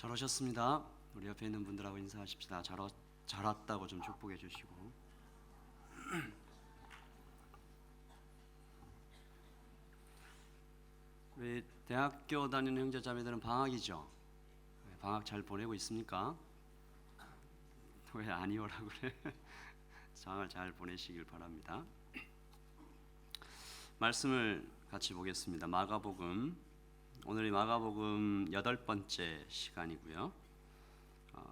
잘 오셨습니다. 우리 옆에 있는 분들하고 인사하십시다. 잘 왔다고 좀 축복해 주시고. 우리 대학교 다니는 형제 자매들은 방학이죠. 방학 잘 보내고 있습니까? 왜 아니오라고 그래? 방학 잘 보내시길 바랍니다. 말씀을 같이 보겠습니다. 마가복음, 오늘이 마가복음 8번째 시간이고요.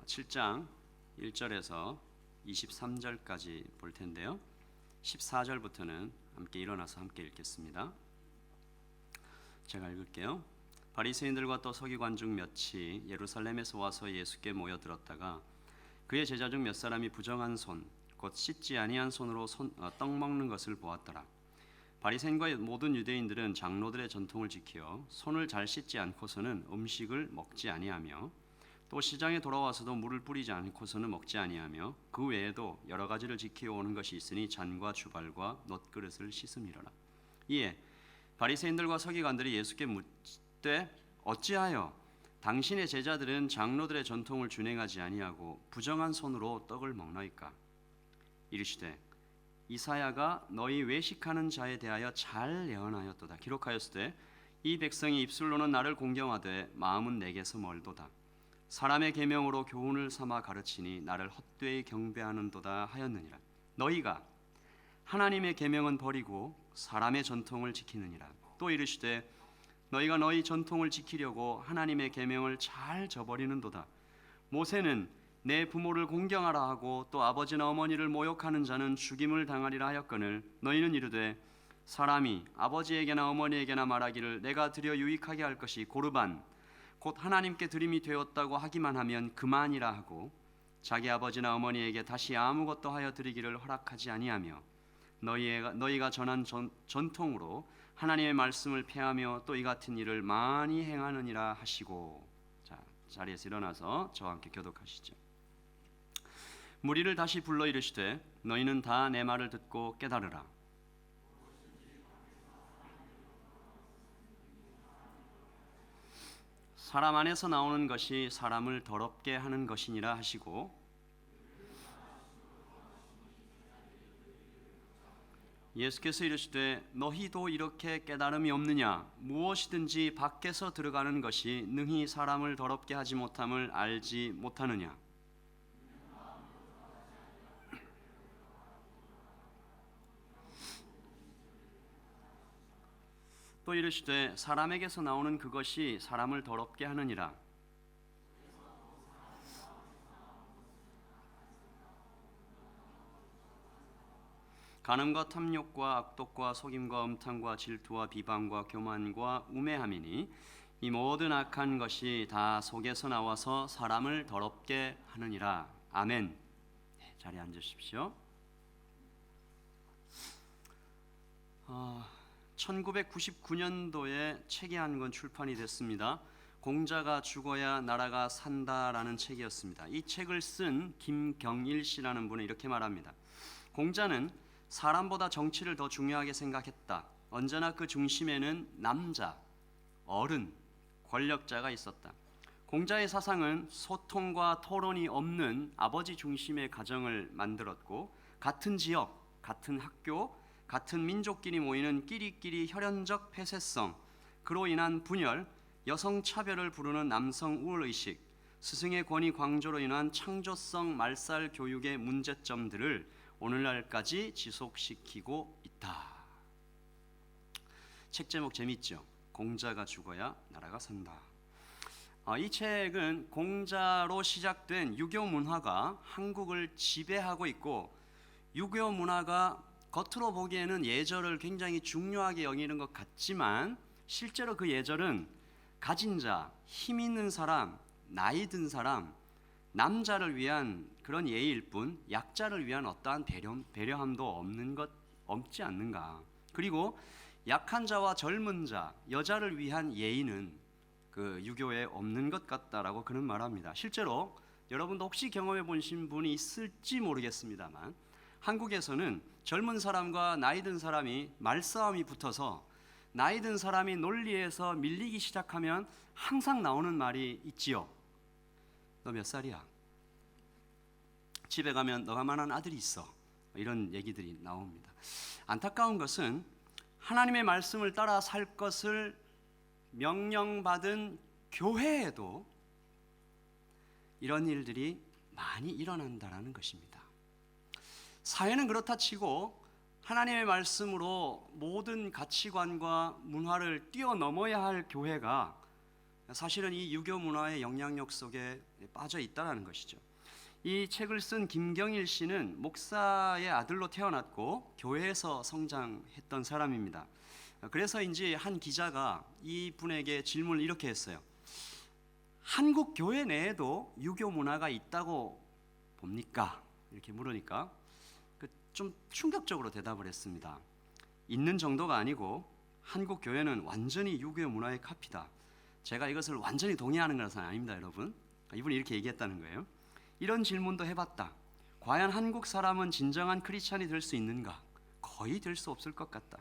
7장 1절에서 23절까지 볼 텐데요. 14절부터는 함께 일어나서 함께 읽겠습니다. 제가 읽을게요. 바리새인들과 또 서기관 중 몇이 예루살렘에서 와서 예수께 모여들었다가 그의 제자 중 몇 사람이 부정한 손, 곧 씻지 아니한 손으로 떡 먹는 것을 보았더라. 바리새인과 모든 유대인들은 장로들의 전통을 지켜 손을 잘 씻지 않고서는 음식을 먹지 아니하며 또 시장에 돌아와서도 물을 뿌리지 않고서는 먹지 아니하며 그 외에도 여러 가지를 지켜 오는 것이 있으니 잔과 주발과 놋그릇을 씻음이로라. 이에 바리새인들과 서기관들이 예수께 묻되 어찌하여 당신의 제자들은 장로들의 전통을 준행하지 아니하고 부정한 손으로 떡을 먹나이까? 이르시되 이사야가 너희 외식하는 자에 대하여 잘 예언하였도다. 기록하였으되 이 백성이 입술로는 나를 공경하되 마음은 내게서 멀도다. 사람의 계명으로 교훈을 삼아 가르치니 나를 헛되이 경배하는도다 하였느니라. 너희가 하나님의 계명은 버리고 사람의 전통을 지키느니라. 또 이르시되 너희가 너희 전통을 지키려고 하나님의 계명을 잘 저버리는도다. 모세는 내 부모를 공경하라 하고 또 아버지나 어머니를 모욕하는 자는 죽임을 당하리라 하였거늘 너희는 이르되 사람이 아버지에게나 어머니에게나 말하기를 내가 드려 유익하게 할 것이 고르반 곧 하나님께 드림이 되었다고 하기만 하면 그만이라 하고 자기 아버지나 어머니에게 다시 아무것도 하여 드리기를 허락하지 아니하며 너희가 전한 전통으로 하나님의 말씀을 폐하며 또 이 같은 일을 많이 행하느니라 하시고. 자, 자리에서 일어나서 저와 함께 교독하시죠. 무리를 다시 불러 이르시되 너희는 다 내 말을 듣고 깨달으라. 사람 안에서 나오는 것이 사람을 더럽게 하는 것이니라 하시고 예수께서 이르시되 너희도 이렇게 깨달음이 없느냐? 무엇이든지 밖에서 들어가는 것이 능히 사람을 더럽게 하지 못함을 알지 못하느냐? 또 이르시되 사람에게서 나오는 그것이 사람을 더럽게 하느니라. 간음과 탐욕과 악독과 속임과 음탕과 질투와 비방과 교만과 우매함이니 이 모든 악한 것이 다 속에서 나와서 사람을 더럽게 하느니라. 아멘. 네, 자리에 앉으십시오. 1999년도에 책이 한 권 출판이 됐습니다. 공자가 죽어야 나라가 산다라는 책이었습니다. 이 책을 쓴 김경일 씨라는 분은 이렇게 말합니다. 공자는 사람보다 정치를 더 중요하게 생각했다. 언제나 그 중심에는 남자, 어른, 권력자가 있었다. 공자의 사상은 소통과 토론이 없는 아버지 중심의 가정을 만들었고 같은 지역, 같은 학교, 같은 민족끼리 모이는 끼리끼리 혈연적 폐쇄성, 그로 인한 분열, 여성 차별을 부르는 남성 우월의식, 스승의 권위 강조로 인한 창조성 말살 교육의 문제점들을 오늘날까지 지속시키고 있다. 책 제목 재밌죠? 공자가 죽어야 나라가 산다. 이 책은 공자로 시작된 유교 문화가 한국을 지배하고 있고 유교 문화가 겉으로 보기에는 예절을 굉장히 중요하게 여기는 것 같지만 실제로 그 예절은 가진 자, 힘 있는 사람, 나이 든 사람, 남자를 위한 그런 예의일 뿐 약자를 위한 어떠한 배려함도 없지 않는가. 그리고 약한 자와 젊은 자, 여자를 위한 예의는 그 유교에 없는 것 같다라고 그는 말합니다. 실제로 여러분도 혹시 경험해 보신 분이 있을지 모르겠습니다만 한국에서는 젊은 사람과 나이 든 사람이 말싸움이 붙어서 나이 든 사람이 논리에서 밀리기 시작하면 항상 나오는 말이 있지요. 너 몇 살이야? 집에 가면 너가 만한 아들이 있어. 이런 얘기들이 나옵니다. 안타까운 것은 하나님의 말씀을 따라 살 것을 명령받은 교회에도 이런 일들이 많이 일어난다라는 것입니다. 사회는 그렇다 치고 하나님의 말씀으로 모든 가치관과 문화를 뛰어넘어야 할 교회가 사실은 이 유교 문화의 영향력 속에 빠져 있다는 것이죠. 이 책을 쓴 김경일 씨는 목사의 아들로 태어났고 교회에서 성장했던 사람입니다. 그래서인지 한 기자가 이 분에게 질문을 이렇게 했어요. 한국 교회 내에도 유교 문화가 있다고 봅니까? 이렇게 물으니까 좀 충격적으로 대답을 했습니다. 있는 정도가 아니고 한국 교회는 완전히 유교 문화의 카피다. 제가 이것을 완전히 동의하는 것은 아닙니다, 여러분. 이분이 이렇게 얘기했다는 거예요. 이런 질문도 해봤다. 과연 한국 사람은 진정한 크리스찬이 될 수 있는가? 거의 될 수 없을 것 같다.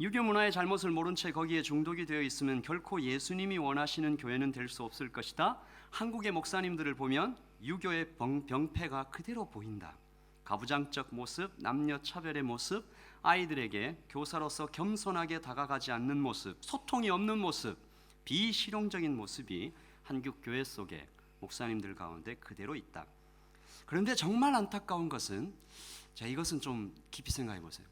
유교 문화의 잘못을 모른 채 거기에 중독이 되어 있으면 결코 예수님이 원하시는 교회는 될 수 없을 것이다. 한국의 목사님들을 보면 유교의 병폐가 그대로 보인다. 가부장적 모습, 남녀 차별의 모습, 아이들에게 교사로서 겸손하게 다가가지 않는 모습, 소통이 없는 모습, 비실용적인 모습이 한국 교회 속에 목사님들 가운데 그대로 있다. 그런데 정말 안타까운 것은, 자, 이것은 좀 깊이 생각해 보세요.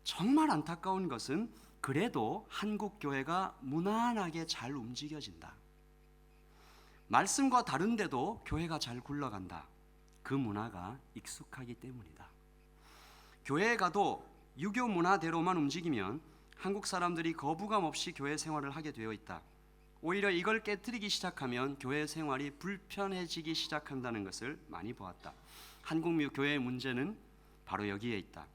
정말 안타까운 것은 그래도 한국 교회가 무난하게 잘 움직여진다. 말씀과 다른데도 교회가 잘 굴러간다. 그 문화가 익숙하기 때문이다. 교회에 가도 유교 문화대로만 움직이면 한국 사람들이 거부감 없이 교회 생활을 하게 되어 있다. 오히려 이걸 깨뜨리기 시작하면 교회 생활이 불편해지기 시작한다는 것을 많이 보았다. 한국 교회의 문제는 바로 여기에 있다.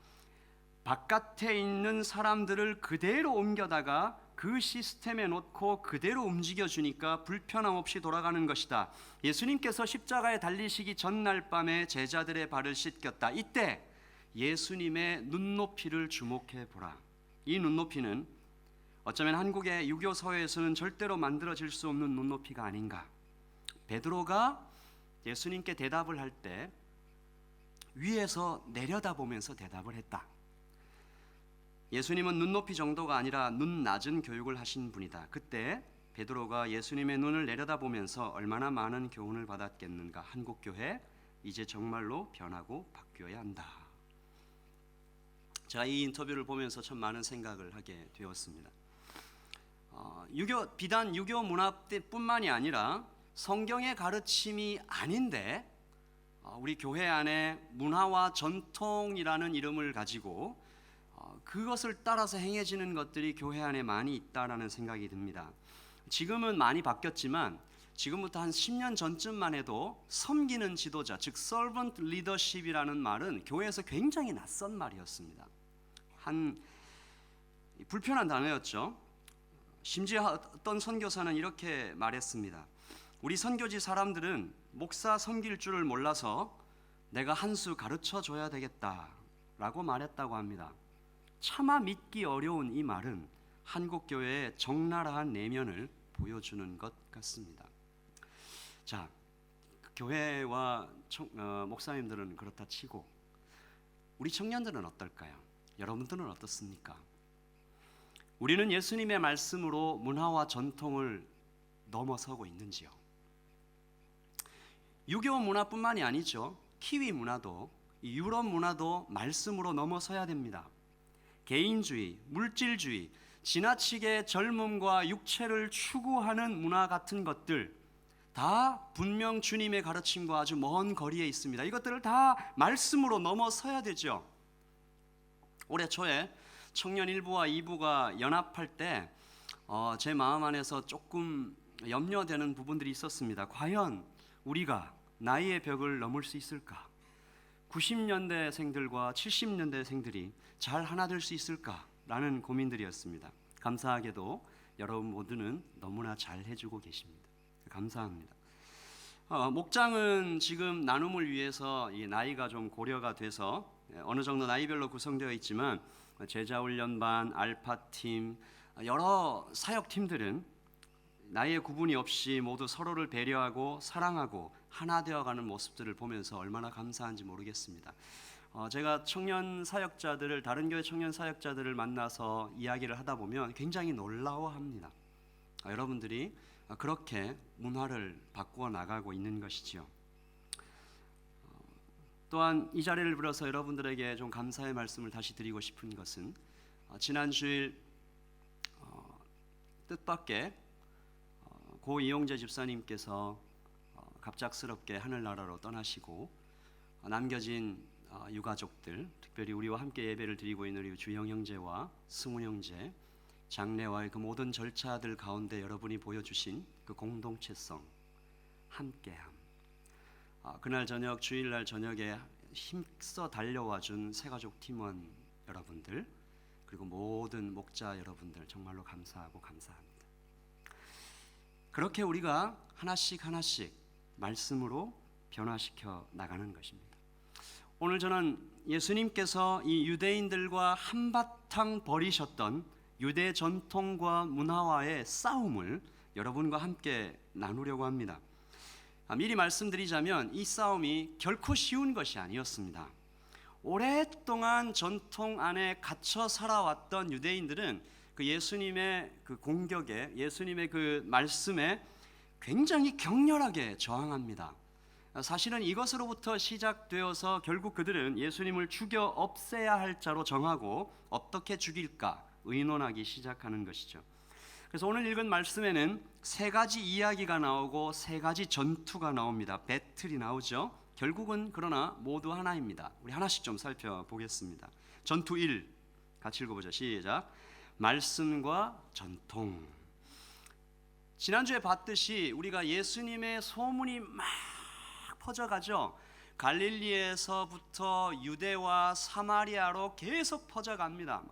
바깥에 있는 사람들을 그대로 옮겨다가 그 시스템에 놓고 그대로 움직여주니까 불편함 없이 돌아가는 것이다. 예수님께서 십자가에 달리시기 전날 밤에 제자들의 발을 씻겼다. 이때 예수님의 눈높이를 주목해 보라. 이 눈높이는 어쩌면 한국의 유교 사회에서는 절대로 만들어질 수 없는 눈높이가 아닌가. 베드로가 예수님께 대답을 할 때 위에서 내려다보면서 대답을 했다. 예수님은 눈높이 정도가 아니라 눈 낮은 교육을 하신 분이다. 그때 베드로가 예수님의 눈을 내려다보면서 얼마나 많은 교훈을 받았겠는가. 한국 교회 이제 정말로 변하고 바뀌어야 한다. 제가 이 인터뷰를 보면서 참 많은 생각을 하게 되었습니다. 비단 유교 문화뿐만이 아니라 성경의 가르침이 아닌데 우리 교회 안에 문화와 전통이라는 이름을 가지고 그것을 따라서 행해지는 것들이 교회 안에 많이 있다라는 생각이 듭니다. 지금은 많이 바뀌었지만 지금부터 한 10년 전쯤만 해도 섬기는 지도자, 즉 servant leadership이라는 말은 교회에서 굉장히 낯선 말이었습니다. 한 불편한 단어였죠. 심지어 어떤 선교사는 이렇게 말했습니다. 우리 선교지 사람들은 목사 섬길 줄을 몰라서 내가 한 수 가르쳐 줘야 되겠다라고 말했다고 합니다. 차마 믿기 어려운 이 말은 한국 교회의 적나라한 내면을 보여주는 것 같습니다. 자, 교회와 목사님들은 그렇다 치고 우리 청년들은 어떨까요? 여러분들은 어떻습니까? 우리는 예수님의 말씀으로 문화와 전통을 넘어서고 있는지요? 유교 문화뿐만이 아니죠. 키위 문화도, 유럽 문화도 말씀으로 넘어서야 됩니다. 개인주의, 물질주의, 지나치게 젊음과 육체를 추구하는 문화 같은 것들 다 분명 주님의 가르침과 아주 먼 거리에 있습니다. 이것들을 다 말씀으로 넘어서야 되죠. 올해 초에 청년 1부와 2부가 연합할 때 제 마음 안에서 조금 염려되는 부분들이 있었습니다. 과연 우리가 나이의 벽을 넘을 수 있을까? 90년대생들과 70년대생들이 잘 하나 될 수 있을까라는 고민들이었습니다. 감사하게도 여러분 모두는 너무나 잘 해주고 계십니다. 감사합니다. 목장은 지금 나눔을 위해서 이 나이가 좀 고려가 돼서 어느 정도 나이별로 구성되어 있지만 제자훈련반, 알파팀, 여러 사역팀들은 나이의 구분이 없이 모두 서로를 배려하고 사랑하고 하나 되어가는 모습들을 보면서 얼마나 감사한지 모르겠습니다. 제가 청년 사역자들을 다른 교회 청년 사역자들을 만나서 이야기를 하다 보면 굉장히 놀라워합니다. 여러분들이 그렇게 문화를 바꾸어 나가고 있는 것이지요. 또한 이 자리를 빌어서 여러분들에게 좀 감사의 말씀을 다시 드리고 싶은 것은 지난 주일 뜻밖의 고 이용재 집사님께서 갑작스럽게 하늘나라로 떠나시고 남겨진 유가족들, 특별히 우리와 함께 예배를 드리고 있는 우리 주영 형제와 승훈 형제, 장례와의 그 모든 절차들 가운데 여러분이 보여주신 그 공동체성, 함께함, 그날 저녁, 주일날 저녁에 힘써 달려와준 새가족 팀원 여러분들, 그리고 모든 목자 여러분들 정말로 감사하고 감사합니다. 그렇게 우리가 하나씩 하나씩 말씀으로 변화시켜 나가는 것입니다. 오늘 저는 예수님께서 이 유대인들과 한바탕 벌이셨던 유대 전통과 문화와의 싸움을 여러분과 함께 나누려고 합니다. 미리 말씀드리자면 이 싸움이 결코 쉬운 것이 아니었습니다. 오랫동안 전통 안에 갇혀 살아왔던 유대인들은 그 예수님의 그 공격에, 예수님의 그 말씀에 굉장히 격렬하게 저항합니다. 사실은 이것으로부터 시작되어서 결국 그들은 예수님을 죽여 없애야 할 자로 정하고 어떻게 죽일까 의논하기 시작하는 것이죠. 그래서 오늘 읽은 말씀에는 세 가지 이야기가 나오고 세 가지 전투가 나옵니다. 배틀이 나오죠. 결국은 그러나 모두 하나입니다. 우리 하나씩 좀 살펴보겠습니다. 전투 1 같이 읽어보죠. 시작. 말씀과 전통. 지난주에 봤듯이 우리가 예수님의 소문이 막 퍼져가죠. 갈릴리에서부터 유대와 사마리아로 계속 퍼져갑니다.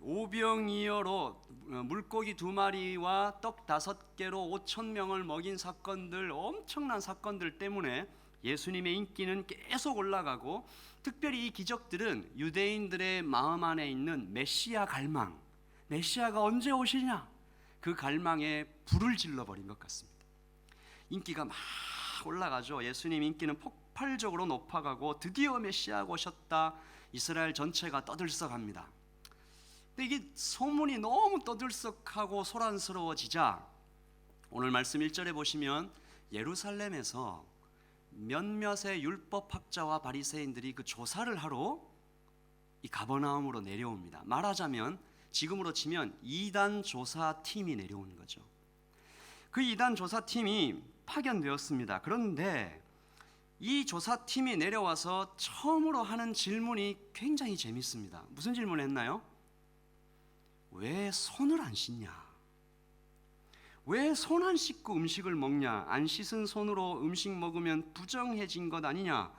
오병이어로 물고기 2마리와 떡 5개로 5,000명을 먹인 사건들, 엄청난 사건들 때문에 예수님의 인기는 계속 올라가고, 특별히 이 기적들은 유대인들의 마음 안에 있는 메시아 갈망, 메시아가 언제 오시냐, 그 갈망에 불을 질러버린 것 같습니다. 인기가 막 올라가죠. 예수님 인기는 폭발적으로 높아가고 드디어 메시아가 오셨다, 이스라엘 전체가 떠들썩합니다. 근데 이게 소문이 너무 떠들썩하고 소란스러워지자 오늘 말씀 1절에 보시면 예루살렘에서 몇몇의 율법학자와 바리새인들이 그 조사를 하러 이 가버나움으로 내려옵니다. 말하자면 지금으로 치면 이단 조사팀이 내려온 거죠. 그 이단 조사팀이 파견되었습니다. 그런데 이 조사팀이 내려와서 처음으로 하는 질문이 굉장히 재밌습니다. 무슨 질문을 했나요? 왜 손을 안 씻냐? 왜 손 안 씻고 음식을 먹냐? 안 씻은 손으로 음식 먹으면 부정해진 것 아니냐?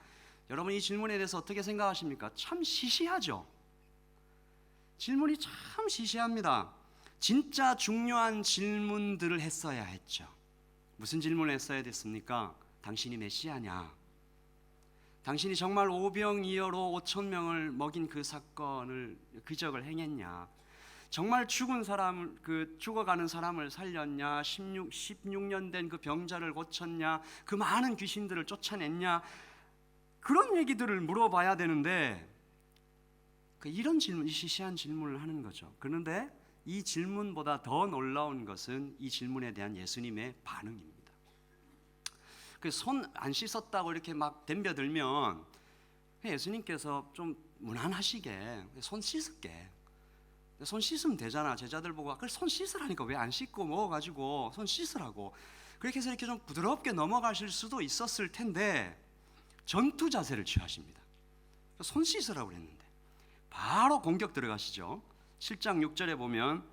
여러분 이 질문에 대해서 어떻게 생각하십니까? 참 시시하죠? 질문이 참 시시합니다. 진짜 중요한 질문들을 했어야 했죠. 무슨 질문을 했어야 됐습니까? 당신이 메시아냐? 당신이 정말 오병이어로 5,000명을 먹인 그 사건을, 기적을 행했냐? 정말 죽은 사람, 죽어가는 사람을 살렸냐? 16년 된 그 병자를 고쳤냐? 그 많은 귀신들을 쫓아냈냐? 그런 얘기들을 물어봐야 되는데 이런 질문, 시시한 질문을 하는 거죠. 그런데 이 질문보다 더 놀라운 것은 이 질문에 대한 예수님의 반응입니다. 손 안 씻었다고 이렇게 막 덤벼들면 예수님께서 좀 무난하시게 손 씻을게, 손 씻으면 되잖아. 제자들 보고 손 씻으라니까 왜 안 씻고 먹어가지고 손 씻으라고, 그렇게 해서 이렇게 좀 부드럽게 넘어가실 수도 있었을 텐데 전투 자세를 취하십니다. 손 씻으라고 그랬는데 바로 공격 들어가시죠. 7장 6절에 보면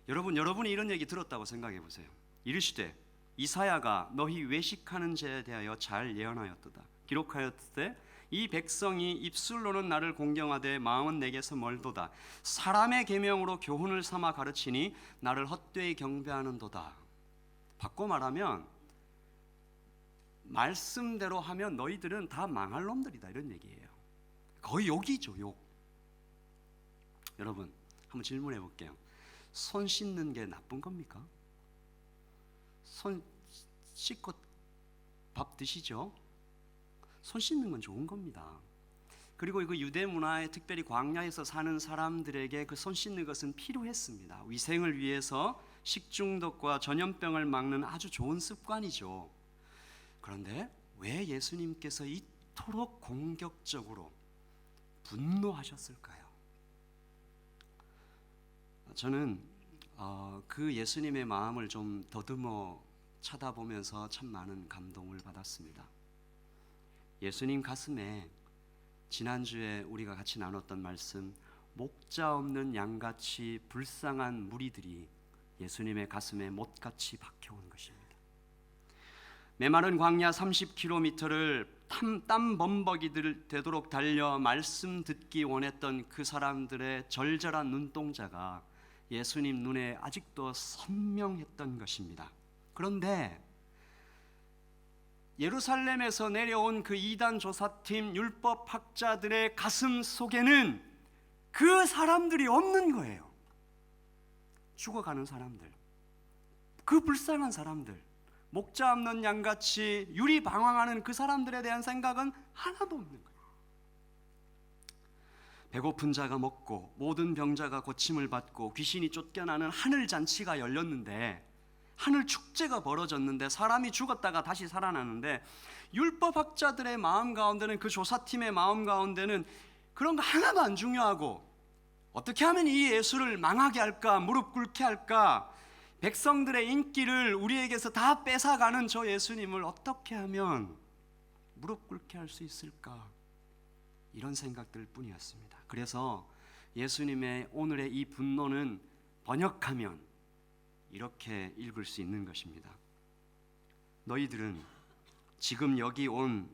여러분이 이런 얘기 들었다고 생각해 보세요. 이르시되 이사야가 너희 외식하는 죄에 대하여 잘 예언하였도다. 기록하였으되 이 백성이 입술로는 나를 공경하되 마음은 내게서 멀도다. 사람의 계명으로 교훈을 삼아 가르치니 나를 헛되이 경배하는도다. 바꿔 말하면 말씀대로 하면 너희들은 다 망할 놈들이다, 이런 얘기예요. 거의 욕이죠, 욕. 여러분 한번 질문해 볼게요. 손 씻는 게 나쁜 겁니까? 손 씻고 밥 드시죠? 손 씻는 건 좋은 겁니다. 그리고 이거 유대 문화에 특별히 광야에서 사는 사람들에게 그 손 씻는 것은 필요했습니다. 위생을 위해서 식중독과 전염병을 막는 아주 좋은 습관이죠. 그런데 왜 예수님께서 이토록 공격적으로 분노하셨을까요? 저는 그 예수님의 마음을 좀 더듬어 쳐다보면서 참 많은 감동을 받았습니다. 예수님 가슴에 지난주에 우리가 같이 나눴던 말씀, 목자 없는 양같이 불쌍한 무리들이 예수님의 가슴에 못같이 박혀온 것입니다. 메마른 광야 30km를 땀 범벅이 되도록 달려 말씀 듣기 원했던 그 사람들의 절절한 눈동자가 예수님 눈에 아직도 선명했던 것입니다. 그런데 예루살렘에서 내려온 그 이단 조사팀 율법학자들의 가슴 속에는 그 사람들이 없는 거예요. 죽어가는 사람들, 그 불쌍한 사람들, 목자 없는 양같이 유리방황하는 그 사람들에 대한 생각은 하나도 없는 거예요. 배고픈 자가 먹고 모든 병자가 고침을 받고 귀신이 쫓겨나는 하늘잔치가 열렸는데, 하늘 축제가 벌어졌는데, 사람이 죽었다가 다시 살아나는데, 율법학자들의 마음 가운데는, 그 조사팀의 마음 가운데는 그런 거 하나도 안 중요하고, 어떻게 하면 이 예수를 망하게 할까, 무릎 꿇게 할까, 백성들의 인기를 우리에게서 다 뺏어가는 저 예수님을 어떻게 하면 무릎 꿇게 할 수 있을까, 이런 생각들 뿐이었습니다. 그래서 예수님의 오늘의 이 분노는 번역하면 이렇게 읽을 수 있는 것입니다. 너희들은 지금 여기 온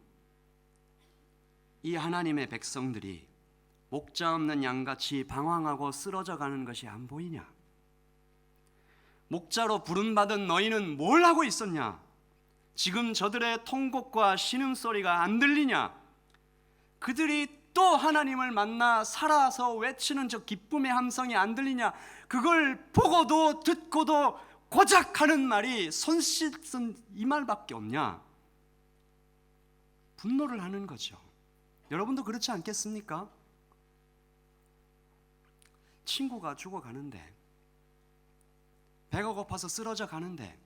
이 하나님의 백성들이 목자 없는 양같이 방황하고 쓰러져 가는 것이 안 보이냐? 목자로 부름받은 너희는 뭘 하고 있었냐? 지금 저들의 통곡과 신음소리가 안 들리냐? 그들이 또 하나님을 만나 살아서 외치는 저 기쁨의 함성이 안 들리냐? 그걸 보고도 듣고도 고작 하는 말이 손 씻은 이 말밖에 없냐? 분노를 하는 거죠. 여러분도 그렇지 않겠습니까? 친구가 죽어가는데, 배가 고파서 쓰러져 가는데,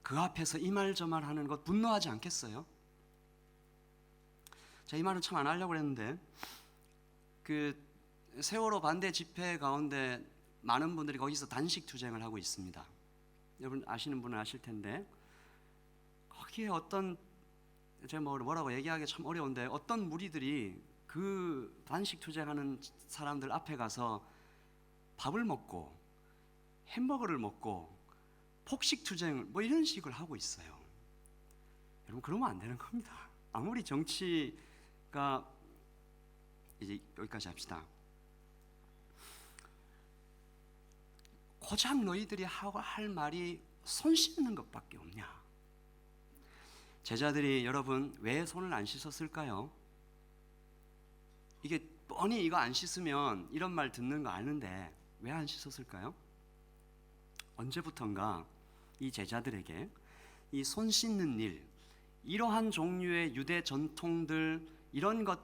그 앞에서 이 말 저 말 하는 것 분노하지 않겠어요? 자, 이 말은 참 안 하려고 했는데, 그 세월호 반대 집회 가운데 많은 분들이 거기서 단식 투쟁을 하고 있습니다. 여러분 아시는 분은 아실 텐데, 거기에 어떤, 제가 뭐라고 얘기하기 참 어려운데, 어떤 무리들이 그 단식 투쟁하는 사람들 앞에 가서 밥을 먹고 햄버거를 먹고 폭식 투쟁을 뭐 이런 식을 하고 있어요. 여러분 그러면 안 되는 겁니다. 아무리 정치가, 이제 여기까지 합시다. 고작 너희들이 할 말이 손 씻는 것밖에 없냐? 제자들이 여러분 왜 손을 안 씻었을까요? 이게 뻔히 이거 안 씻으면 이런 말 듣는 거 아는데 왜 안 씻었을까요? 언제부턴가 이 제자들에게 이 손 씻는 일, 이러한 종류의 유대 전통들, 이런 것,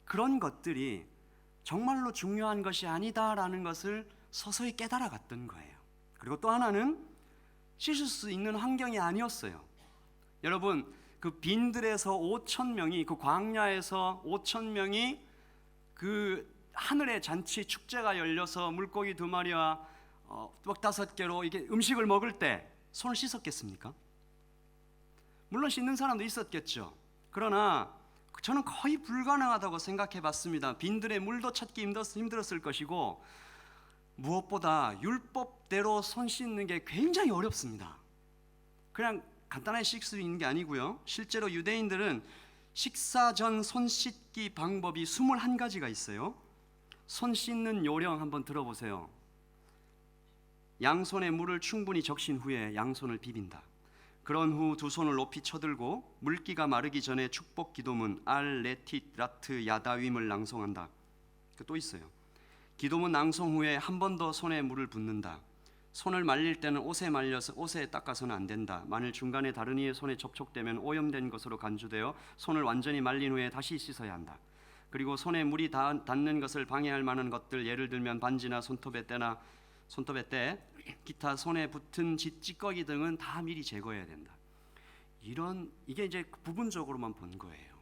그런 것들이 정말로 중요한 것이 아니다라는 것을 서서히 깨달아 갔던 거예요. 그리고 또 하나는 씻을 수 있는 환경이 아니었어요. 여러분 그 빈들에서 5,000명이, 그 광야에서 5,000명이 그 하늘의 잔치 축제가 열려서 물고기 2마리와 떡 5개로 이게 음식을 먹을 때 손을 씻었겠습니까? 물론 씻는 사람도 있었겠죠. 그러나 저는 거의 불가능하다고 생각해 봤습니다. 빈들에 물도 찾기 힘들었을 것이고, 무엇보다 율법대로 손 씻는 게 굉장히 어렵습니다. 그냥 간단하게 씻을 수 있는 게 아니고요, 실제로 유대인들은 식사 전 손 씻기 방법이 21가지가 있어요. 손 씻는 요령 한번 들어보세요. 양손에 물을 충분히 적신 후에 양손을 비빈다. 그런 후 두 손을 높이 쳐들고 물기가 마르기 전에 축복 기도문 알레티라트 야다윈을 낭송한다. 또 있어요. 기도문 낭송 후에 한 번 더 손에 물을 붓는다. 손을 말릴 때는 옷에 말려서 옷에 닦아서는 안 된다. 만일 중간에 다른 이의 손에 접촉되면 오염된 것으로 간주되어 손을 완전히 말린 후에 다시 씻어야 한다. 그리고 손에 물이 닿는 것을 방해할 만한 것들, 예를 들면 반지나 손톱에 때, 기타 손에 붙은 찌꺼기 등은 다 미리 제거해야 된다. 이게 이제 부분적으로만 본 거예요.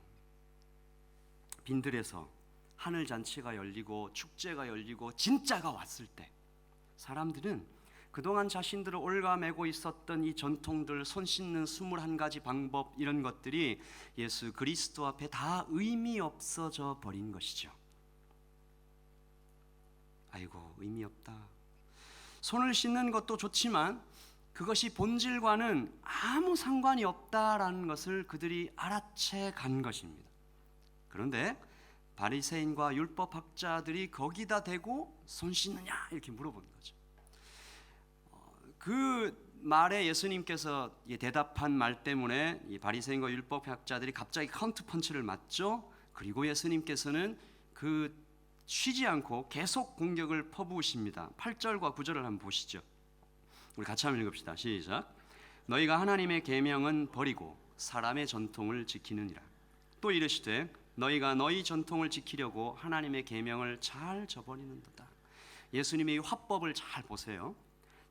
빈들에서 하늘 잔치가 열리고 축제가 열리고 진짜가 왔을 때 사람들은 그동안 자신들을 올가매고 있었던 이 전통들, 손 씻는 21가지 방법, 이런 것들이 예수 그리스도 앞에 다 의미 없어져 버린 것이죠. 아이고, 의미 없다. 손을 씻는 것도 좋지만 그것이 본질과는 아무 상관이 없다라는 것을 그들이 알아채 간 것입니다. 그런데 바리새인과 율법학자들이 거기다 대고 손 씻느냐 이렇게 물어보는 거죠. 그 말에 예수님께서 대답한 말 때문에 이 바리새인과 율법학자들이 갑자기 카운트 펀치를 맞죠. 그리고 예수님께서는 그 쉬지 않고 계속 공격을 퍼부으십니다. 8절과 9절을 한번 보시죠. 우리 같이 한번 읽읍시다. 시작. 너희가 하나님의 계명은 버리고 사람의 전통을 지키느니라. 또 이르시되 너희가 너희 전통을 지키려고 하나님의 계명을 잘 저버리는도다. 예수님의 이 화법을 잘 보세요.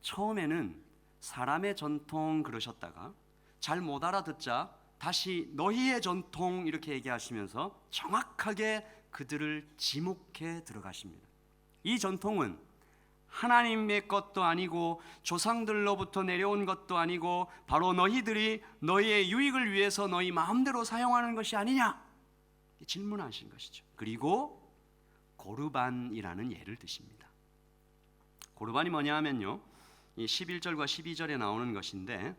처음에는 사람의 전통 그러셨다가 잘 못 알아듣자 다시 너희의 전통 이렇게 얘기하시면서 정확하게 그들을 지목해 들어가십니다. 이 전통은 하나님의 것도 아니고 조상들로부터 내려온 것도 아니고 바로 너희들이 너희의 유익을 위해서 너희 마음대로 사용하는 것이 아니냐 질문하신 것이죠. 그리고 고르반이라는 예를 드십니다. 고르반이 뭐냐 하면요, 이 11절과 12절에 나오는 것인데,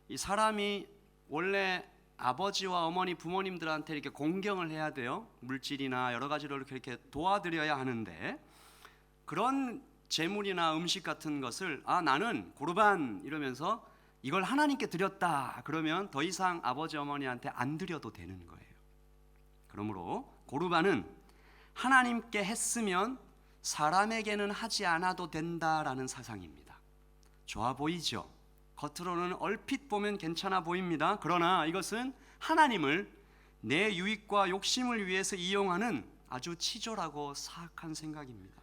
이 사람이 원래 아버지와 어머니 부모님들한테 이렇게 공경을 해야 돼요. 물질이나 여러 가지로 이렇게 도와드려야 하는데, 그런 재물이나 음식 같은 것을 나는 고르반 이러면서 이걸 하나님께 드렸다 그러면 더 이상 아버지 어머니한테 안 드려도 되는 거예요. 그러므로 고르반은 하나님께 했으면 사람에게는 하지 않아도 된다라는 사상입니다. 좋아 보이죠? 겉으로는 얼핏 보면 괜찮아 보입니다. 그러나 이것은 하나님을 내 유익과 욕심을 위해서 이용하는 아주 치졸하고 사악한 생각입니다.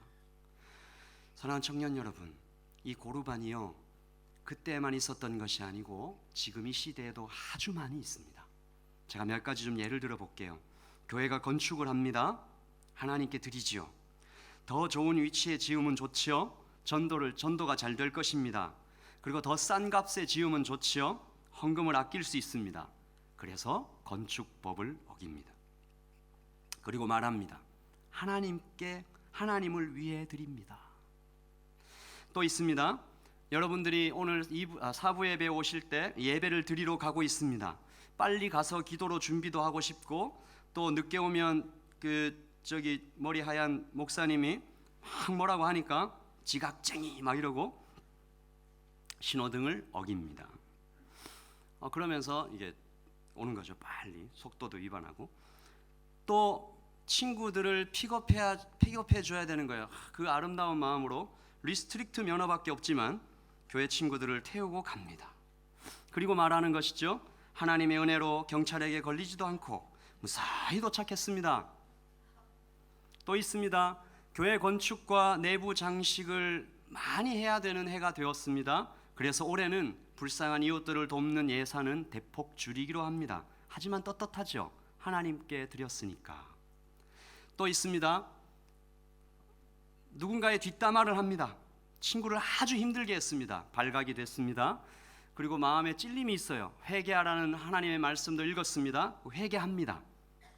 사랑하는 청년 여러분, 이 고르반이요 그때만 있었던 것이 아니고 지금 이 시대에도 아주 많이 있습니다. 제가 몇 가지 좀 예를 들어 볼게요. 교회가 건축을 합니다. 하나님께 드리지요. 더 좋은 위치에 지으면 좋지요. 전도가 잘 될 것입니다. 그리고 더 싼 값에 지으면 좋지요. 헌금을 아낄 수 있습니다. 그래서 건축법을 어깁니다. 그리고 말합니다. 하나님을 위해 드립니다. 또 있습니다. 여러분들이 오늘 4부 예배 오실 때 예배를 드리러 가고 있습니다. 빨리 가서 기도로 준비도 하고 싶고, 또 늦게 오면 머리 하얀 목사님이 막 뭐라고 하니까 지각쟁이 막 이러고 신호등을 어깁니다. 그러면서 이게 오는 거죠. 빨리 속도도 위반하고, 또 친구들을 픽업해 줘야 되는 거예요. 그 아름다운 마음으로 리스트릭트 면허밖에 없지만 교회 친구들을 태우고 갑니다. 그리고 말하는 것이죠. 하나님의 은혜로 경찰에게 걸리지도 않고 무사히 도착했습니다. 또 있습니다. 교회 건축과 내부 장식을 많이 해야 되는 해가 되었습니다. 그래서 올해는 불쌍한 이웃들을 돕는 예산은 대폭 줄이기로 합니다. 하지만 떳떳하죠. 하나님께 드렸으니까. 또 있습니다. 누군가의 뒷담화를 합니다. 친구를 아주 힘들게 했습니다. 발각이 됐습니다. 그리고 마음에 찔림이 있어요. 회개하라는 하나님의 말씀도 읽었습니다. 회개합니다.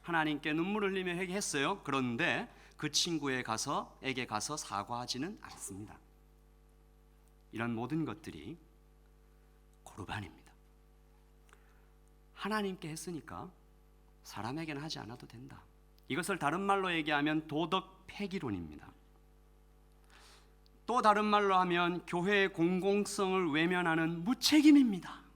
하나님께 눈물을 흘리며 회개했어요. 그런데 그 친구에게 가서 사과하지는 않습니다. 이런 모든 것들이 고르반입니다. 하나님께 했으니까 사람에게는 하지 않아도 된다. 이것을 다른 말로 얘기하면 도덕 폐기론입니다. 또 다른 말로 하면 교회의 공공성을 외면하는 무책임입니다.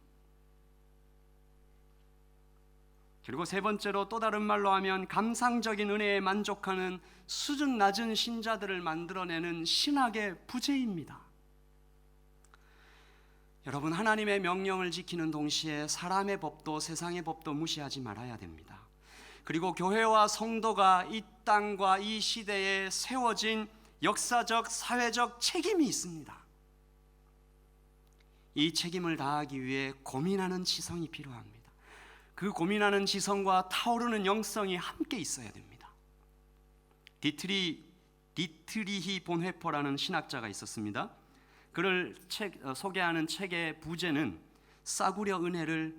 그리고 세 번째로 또 다른 말로 하면 감상적인 은혜에 만족하는 수준 낮은 신자들을 만들어내는 신학의 부재입니다. 여러분, 하나님의 명령을 지키는 동시에 사람의 법도 세상의 법도 무시하지 말아야 됩니다. 그리고 교회와 성도가 이 땅과 이 시대에 세워진 역사적, 사회적 책임이 있습니다. 이 책임을 다하기 위해 고민하는 지성이 필요합니다. 그 고민하는 지성과 타오르는 영성이 함께 있어야 됩니다. 디트리히 본회퍼라는 신학자가 있었습니다. 그를 소개하는 책의 부제는 싸구려 은혜를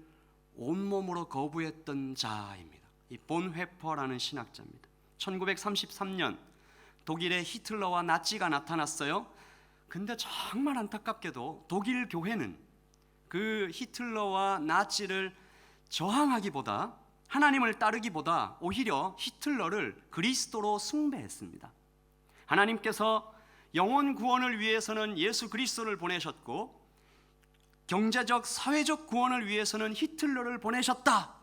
온몸으로 거부했던 자입니다. 이 본회퍼라는 신학자입니다. 1933년 독일의 히틀러와 나치가 나타났어요. 근데 정말 안타깝게도 독일 교회는 그 히틀러와 나치를 저항하기보다, 하나님을 따르기보다 오히려 히틀러를 그리스도로 숭배했습니다. 하나님께서 영혼 구원을 위해서는 예수 그리스도를 보내셨고 경제적, 사회적 구원을 위해서는 히틀러를 보내셨다.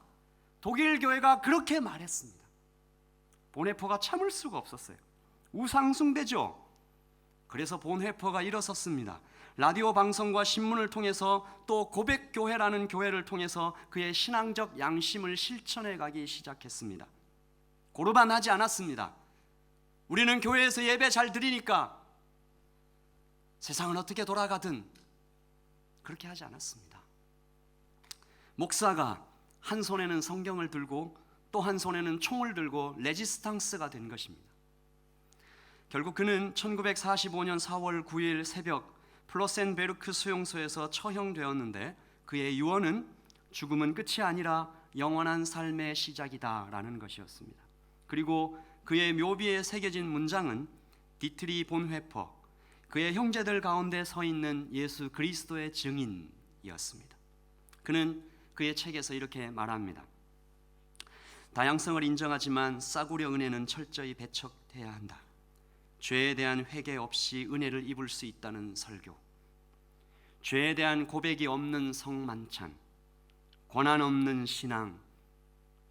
독일 교회가 그렇게 말했습니다. 본회퍼가 참을 수가 없었어요. 우상 숭배죠. 그래서 본회퍼가 일어섰습니다. 라디오 방송과 신문을 통해서 또 고백교회라는 교회를 통해서 그의 신앙적 양심을 실천해 가기 시작했습니다. 고르반하지 않았습니다. 우리는 교회에서 예배 잘 드리니까 세상은 어떻게 돌아가든 그렇게 하지 않았습니다. 목사가 한 손에는 성경을 들고 또 한 손에는 총을 들고 레지스탕스가 된 것입니다. 결국 그는 1945년 4월 9일 새벽 플로센베르크 수용소에서 처형되었는데 그의 유언은 죽음은 끝이 아니라 영원한 삶의 시작이다라는 것이었습니다. 그리고 그의 묘비에 새겨진 문장은 디트리 본회퍼, 그의 형제들 가운데 서 있는 예수 그리스도의 증인이었습니다. 그는 그의 책에서 이렇게 말합니다. 다양성을 인정하지만 싸구려 은혜는 철저히 배척해야 한다. 죄에 대한 회개 없이 은혜를 입을 수 있다는 설교, 죄에 대한 고백이 없는 성만찬, 권한 없는 신앙,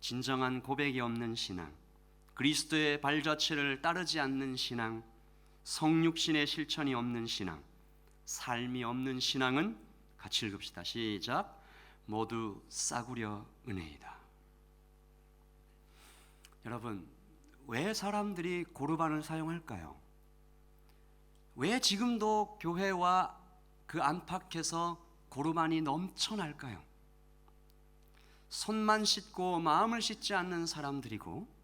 진정한 고백이 없는 신앙, 그리스도의 발자취를 따르지 않는 신앙, 성육신의 실천이 없는 신앙, 삶이 없는 신앙은 같이 읽읍시다. 시작. 모두 싸구려 은혜이다. 여러분, 왜 사람들이 고르반을 사용할까요? 왜 지금도 교회와 그 안팎에서 고르반이 넘쳐날까요? 손만 씻고 마음을 씻지 않는 사람들이고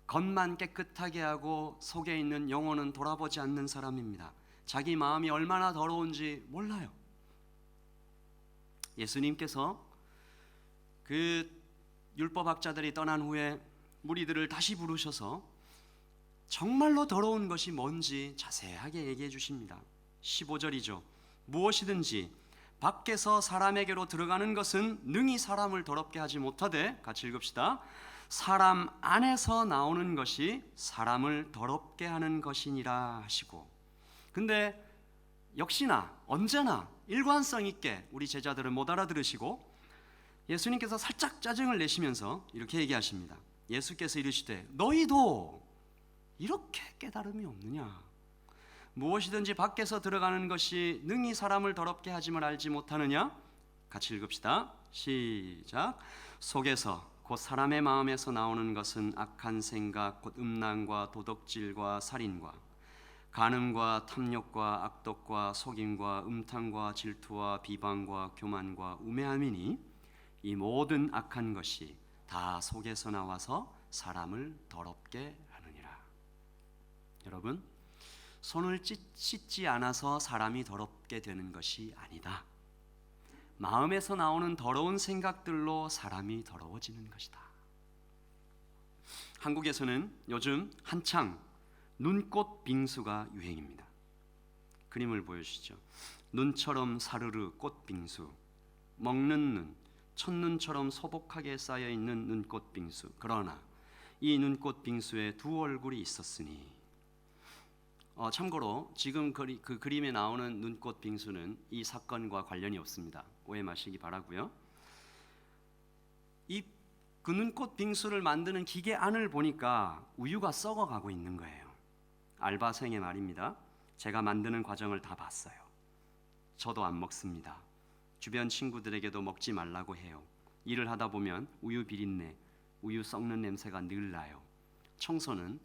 겉만 깨끗하게 하고 속에 있는 영혼은 돌아보지 않는 사람입니다. 자기 마음이 얼마나 더러운지 몰라요. 예수님께서 그 율법학자들이 떠난 후에 무리들을 다시 부르셔서 정말로 더러운 것이 뭔지 자세하게 얘기해 주십니다. 15절이죠. 무엇이든지 밖에서 사람에게로 들어가는 것은 능히 사람을 더럽게 하지 못하되, 같이 읽읍시다. 사람 안에서 나오는 것이 사람을 더럽게 하는 것이니라 하시고, 근데 역시나 언제나 일관성 있게 우리 제자들은 못 알아들으시고 예수님께서 살짝 짜증을 내시면서 이렇게 얘기하십니다. 예수께서 이르시되 너희도 이렇게 깨달음이 없느냐? 무엇이든지 밖에서 들어가는 것이 능히 사람을 더럽게 하짐을 알지 못하느냐? 같이 읽읍시다. 시작. 속에서 곧 사람의 마음에서 나오는 것은 악한 생각, 곧 음란과 도덕질과 살인과 간음과 탐욕과 악독과 속임과 음탕과 질투와 비방과 교만과 우매함이니 이 모든 악한 것이 다 속에서 나와서 사람을 더럽게 하느니라. 여러분, 손을 씻지 않아서 사람이 더럽게 되는 것이 아니다. 마음에서 나오는 더러운 생각들로 사람이 더러워지는 것이다. 한국에서는 요즘 한창 눈꽃 빙수가 유행입니다. 그림을 보여주시죠. 눈처럼 사르르 꽃 빙수, 먹는 눈, 첫눈처럼 소복하게 쌓여있는 눈꽃 빙수. 그러나 이 눈꽃 빙수에 두 얼굴이 있었으니, 참고로 지금 그 그림에 나오는 눈꽃 빙수는 이 사건과 관련이 없습니다. 오해 마시기 바라고요. 그 눈꽃 빙수를 만드는 기계 안을 보니까 우유가 썩어가고 있는 거예요. 알바생의 말입니다. 제가 만드는 과정을 다 봤어요. 저도 안 먹습니다. 주변 친구들에게도 먹지 말라고 해요. 일을 하다 보면 우유 비린내, 우유 썩는 냄새가 늘 나요. 청소는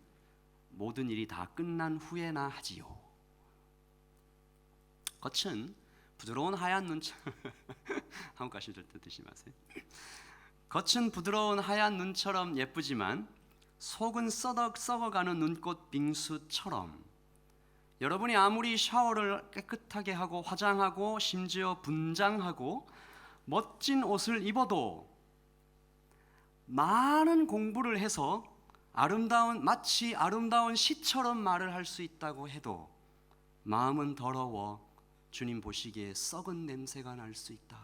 모든 일이 다 끝난 후에나 하지요. 겉은 부드러운 하얀 눈처럼 한국 가시들 뜻이 마세요. 겉은 부드러운 하얀 눈처럼 예쁘지만 속은 썩어가는 눈꽃 빙수처럼, 여러분이 아무리 샤워를 깨끗하게 하고 화장하고 심지어 분장하고 멋진 옷을 입어도, 많은 공부를 해서 마치 아름다운 시처럼 말을 할 수 있다고 해도 마음은 더러워 주님 보시기에 썩은 냄새가 날 수 있다.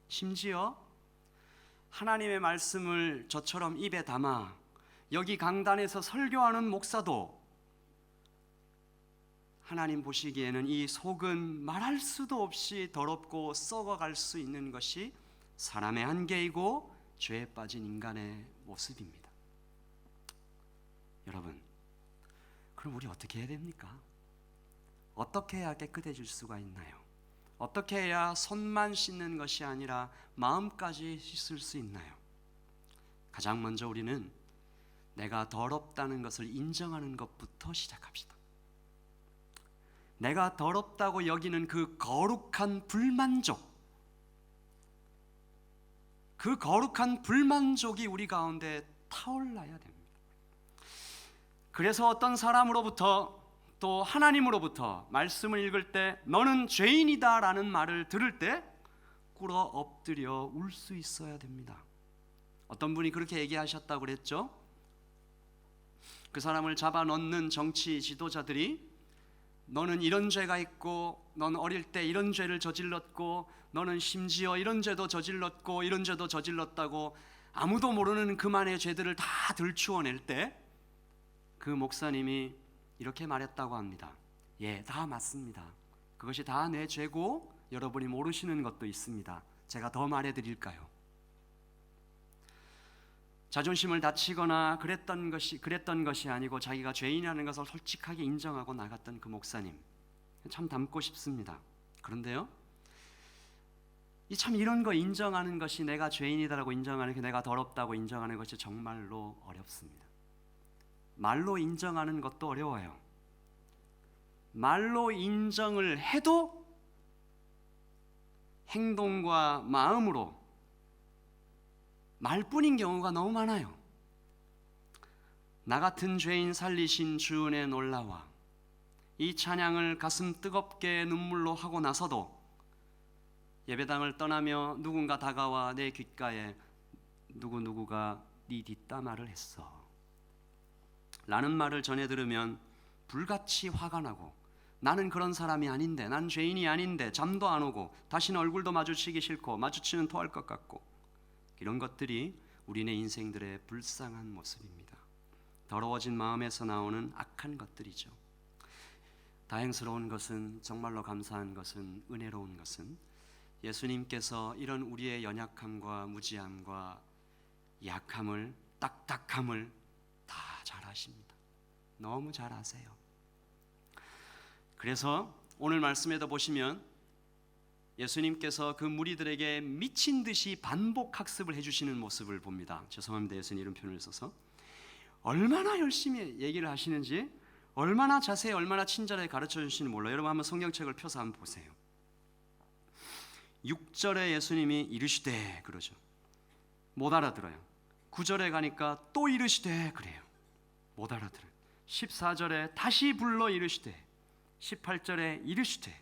심지어 하나님의 말씀을 저처럼 입에 담아 여기 강단에서 설교하는 목사도 하나님 보시기에는 이 속은 말할 수도 없이 더럽고 썩어갈 수 있는 것이 사람의 한계이고 죄에 빠진 인간의 모습입니다. 여러분, 그럼 우리 어떻게 해야 됩니까? 어떻게 해야 깨끗해질 수가 있나요? 어떻게 해야 손만 씻는 것이 아니라 마음까지 씻을 수 있나요? 가장 먼저 우리는 내가 더럽다는 것을 인정하는 것부터 시작합시다. 내가 더럽다고 여기는 그 거룩한 불만족, 그 거룩한 불만족이 우리 가운데 타올라야 됩니다. 그래서 어떤 사람으로부터 또 하나님으로부터 말씀을 읽을 때 너는 죄인이다 라는 말을 들을 때 꿇어 엎드려 울 수 있어야 됩니다. 어떤 분이 그렇게 얘기하셨다고 그랬죠. 그 사람을 잡아 넣는 정치 지도자들이 너는 이런 죄가 있고, 넌 어릴 때 이런 죄를 저질렀고, 너는 심지어 이런 죄도 저질렀고 이런 죄도 저질렀다고 아무도 모르는 그만의 죄들을 다 들추어낼 때 그 목사님이 이렇게 말했다고 합니다. 예, 다 맞습니다. 그것이 다 내 죄고 여러분이 모르시는 것도 있습니다. 제가 더 말해드릴까요? 자존심을 다치거나 그랬던 것이 아니고 자기가 죄인이라는 것을 솔직하게 인정하고 나갔던 그 목사님, 참 닮고 싶습니다. 그런데요, 참 이런 거 인정하는 것이, 내가 죄인이다라고 인정하는 게, 내가 더럽다고 인정하는 것이 정말로 어렵습니다. 말로 인정하는 것도 어려워요. 말로 인정을 해도 행동과 마음으로 말뿐인 경우가 너무 많아요. 나 같은 죄인 살리신 주 은혜 놀라와, 이 찬양을 가슴 뜨겁게 눈물로 하고 나서도 예배당을 떠나며 누군가 다가와 내 귓가에 누구누구가 네 뒷담화를 했어 라는 말을 전해 들으면 불같이 화가 나고, 나는 그런 사람이 아닌데, 난 죄인이 아닌데 잠도 안 오고 다시는 얼굴도 마주치기 싫고 마주치면 토할 것 같고, 이런 것들이 우리네 인생들의 불쌍한 모습입니다. 더러워진 마음에서 나오는 악한 것들이죠. 다행스러운 것은, 정말로 감사한 것은, 은혜로운 것은 예수님께서 이런 우리의 연약함과 무지함과 약함을, 딱딱함을 다 잘 아십니다. 너무 잘 아세요. 그래서 오늘 말씀에도 보시면 예수님께서 그 무리들에게 미친 듯이 반복 학습을 해주시는 모습을 봅니다. 죄송합니다, 예수님 이런 표현을 써서. 얼마나 열심히 얘기를 하시는지, 얼마나 자세히, 얼마나 친절하게 가르쳐 주시는지 몰라요. 여러분 한번 성경책을 펴서 한번 보세요. 6절에 예수님이 이르시되 그러죠. 못 알아들어요. 9절에 가니까 또 이르시되 그래요. 못 알아들어요. 14절에 다시 불러 이르시되, 18절에 이르시되,